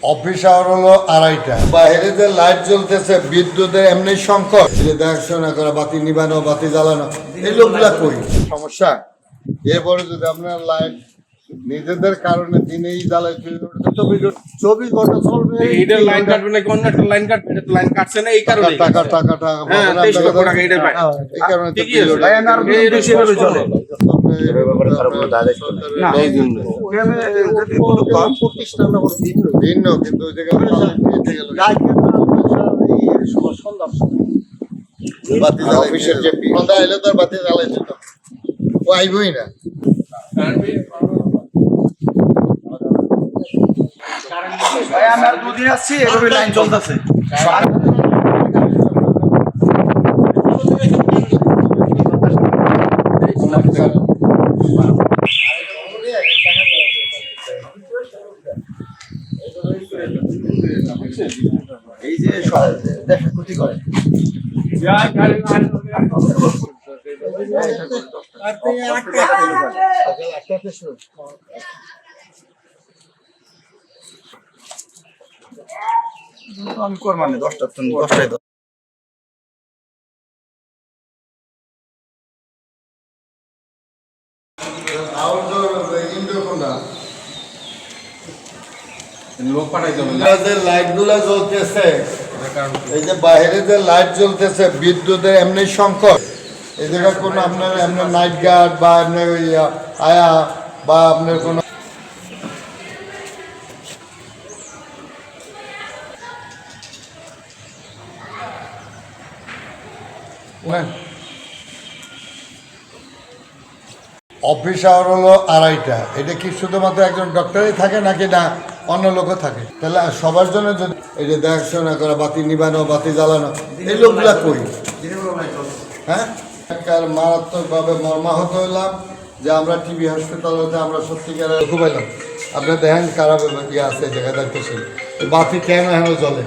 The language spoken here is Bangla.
অফিস আওয়ার হলো 2:30টা। বাইরে যে লাইট জ্বলতেছে, বিদ্যুতের এমনি সংকট, যে দেখাশোনা করা, বাতি নিবানো, বাতি জ্বালানো, এই লোকগুলা কই সমস্যা। এরপরে যদি আপনার লাইট নিজেদের কারণে দিনেই জ্বালাই 24 ঘন্টা চলবে, এইটার লাইন কাটবে নাকি অন্য একটা লাইন কাটবে? এটা তো লাইন কাটছে না এই কারণে। টাকাটা হ্যাঁ 23 লক্ষ টাকা এটার ভাই। এই কারণে তো ঠিকই আছে। এই রসিদে চলে। না এই জন্য ভিন্ন, কিন্তু ওই জায়গায় বাতি জ্বালাই অফিসের যে সন্ধ্যা এলে তো আর বাতি জ্বালাইছে তো ও আইবই না। ভাই আমার দুদিন আসছি এভাবে লাইন চলতেছে। এই যে দেখা ক্ষতি করে আমি কর মানে 10টায় লোক পাঠাইতে হবে। যে লাইট গুলা জ্বলতেছে, এই যে বাইরে যে লাইট জ্বলতেছে, বিদ্যুতের এমনি সংকট, এই জায়গায় কোনো আপনার এমনি নাইট গার্ড বা এমনি আয়া বা আপনার কোনো অফিস আওয়ার হলো 2:30টা। এটা কি শুধুমাত্র একজন ডক্টরই থাকে নাকি না অন্য লোকও থাকে? তাহলে সবার জন্য যদি এই যে দেখাশোনা করা, বাতি নিবানো, বাতি জ্বালানো, এই লোকগুলা কই হ্যাঁ? মারাত্মকভাবে মর্মাহত হইলাম যে আমরা টিবি হসপিটালতে আমরা সত্যিকার খুব এলাম। আপনি দেখেন কারা ইয়ে আছে জায়গা দেখতেছেন, বাতি কেন এখনো জ্বলে।